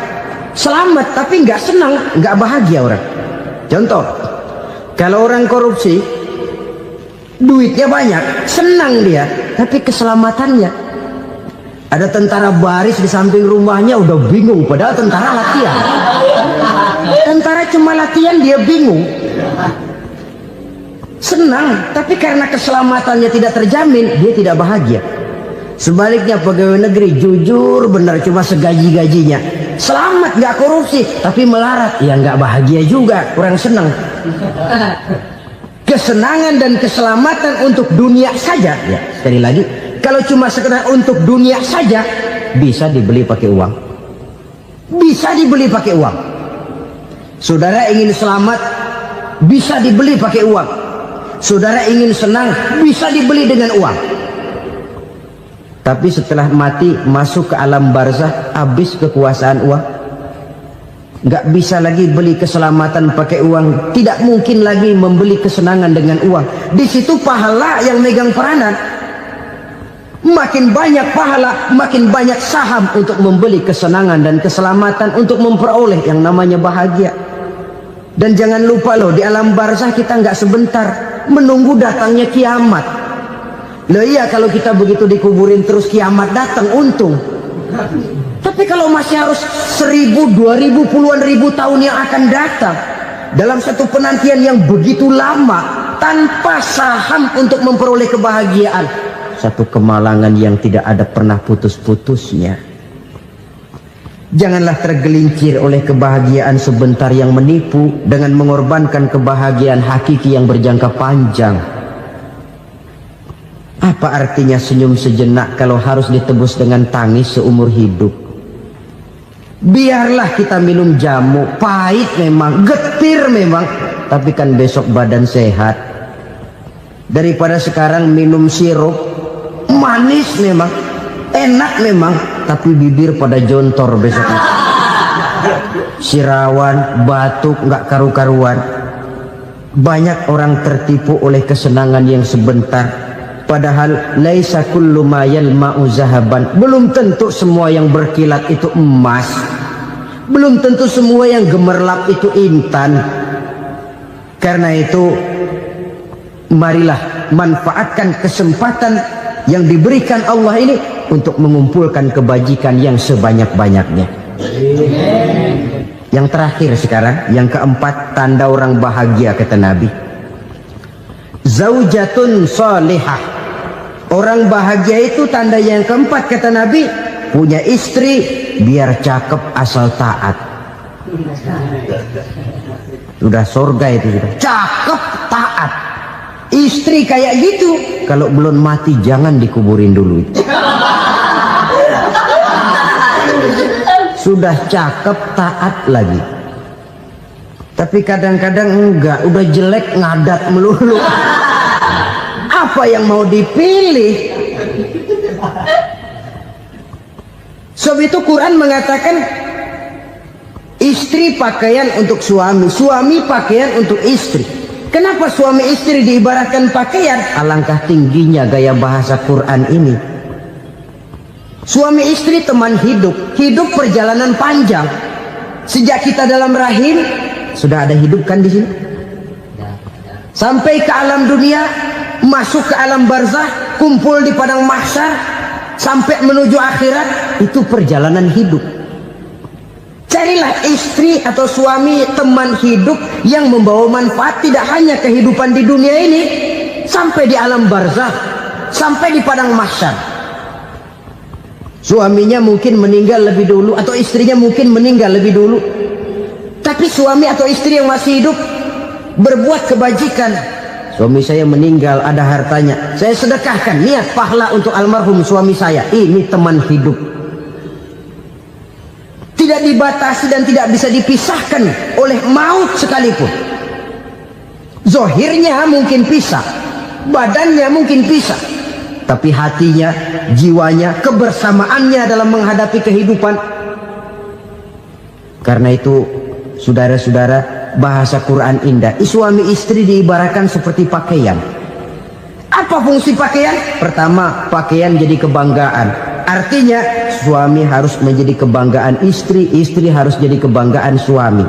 Selamat tapi nggak senang, nggak bahagia orang. Contoh, kalau orang korupsi, duitnya banyak, senang dia, tapi keselamatannya. Ada tentara baris di samping rumahnya udah bingung, padahal tentara latihan. Tentara cuma latihan, dia bingung. Senang, tapi karena keselamatannya tidak terjamin, dia tidak bahagia. Sebaliknya pegawai negeri jujur benar, cuma segaji-gajinya, selamat nggak korupsi, tapi melarat, ya nggak bahagia juga, kurang senang. Kesenangan dan keselamatan untuk dunia saja, ya sekali lagi, kalau cuma sekedar untuk dunia saja, bisa dibeli pakai uang. Bisa dibeli pakai uang. Saudara ingin selamat, bisa dibeli pakai uang. Saudara ingin senang, bisa dibeli dengan uang. Tapi setelah mati, masuk ke alam barzah, habis kekuasaan uang. Nggak bisa lagi beli keselamatan pakai uang. Tidak mungkin lagi membeli kesenangan dengan uang. Di situ pahala yang megang peranan. Makin banyak pahala, makin banyak saham untuk membeli kesenangan dan keselamatan, untuk memperoleh yang namanya bahagia. Dan jangan lupa loh, di alam barzah kita nggak sebentar, menunggu datangnya kiamat. Loh iya, kalau kita begitu dikuburin terus kiamat datang, untung. Tapi kalau masih harus 1000, 2000, puluhan ribu tahun yang akan datang, dalam satu penantian yang begitu lama, tanpa saham untuk memperoleh kebahagiaan, satu kemalangan yang tidak ada pernah putus-putusnya. Janganlah tergelincir oleh kebahagiaan sebentar yang menipu dengan mengorbankan kebahagiaan hakiki yang berjangka panjang. Apa artinya senyum sejenak kalau harus ditebus dengan tangis seumur hidup? Biarlah kita minum jamu, pahit memang, getir memang, tapi kan besok badan sehat. Daripada sekarang minum sirup, manis memang, enak memang, tapi bibir pada jontor besoknya. sirawan, batuk, nggak karu-karuan. Banyak orang tertipu oleh kesenangan yang sebentar, padahal laisa kullu ma yalma'u zahaban. Belum tentu semua yang berkilat itu emas, belum tentu semua yang gemerlap itu intan. Karena itu marilah manfaatkan kesempatan yang diberikan Allah ini untuk mengumpulkan kebajikan yang sebanyak-banyaknya. Yang terakhir sekarang, yang keempat, tanda orang bahagia kata Nabi. Zaujatun salihah. Orang bahagia itu tanda yang keempat kata Nabi, punya istri biar cakep asal taat. Sudah surga itu sudah. Cakep taat. Istri kayak gitu, kalau belum mati jangan dikuburin dulu. Sudah cakep taat lagi. Tapi kadang-kadang enggak, udah jelek ngadat melulu. Apa yang mau dipilih? Sebab itu Quran mengatakan istri pakaian untuk suami, suami pakaian untuk istri. Kenapa suami istri diibaratkan pakaian? Alangkah tingginya gaya bahasa Quran ini. Suami istri teman hidup, hidup perjalanan panjang. Sejak kita dalam rahim sudah ada hidup kan di sini. Sampai ke alam dunia, masuk ke alam barzah, kumpul di padang mahsyar, sampai menuju akhirat, itu perjalanan hidup. Carilah istri atau suami teman hidup yang membawa manfaat tidak hanya kehidupan di dunia ini, sampai di alam barzah, sampai di padang mahsyar. Suaminya mungkin meninggal lebih dulu atau istrinya mungkin meninggal lebih dulu, tapi suami atau istri yang masih hidup berbuat kebajikan. Suami saya meninggal, ada hartanya, saya sedekahkan, niat pahala untuk almarhum suami saya. Ini teman hidup, tidak dibatasi dan tidak bisa dipisahkan oleh maut sekalipun. Zohirnya mungkin pisah, badannya mungkin pisah, tapi hatinya, jiwanya, kebersamaannya dalam menghadapi kehidupan. Karena itu saudara-saudara, bahasa Quran indah. Suami istri diibaratkan seperti pakaian. Apa fungsi pakaian? Pertama, pakaian jadi kebanggaan. Artinya suami harus menjadi kebanggaan istri, istri harus jadi kebanggaan suami.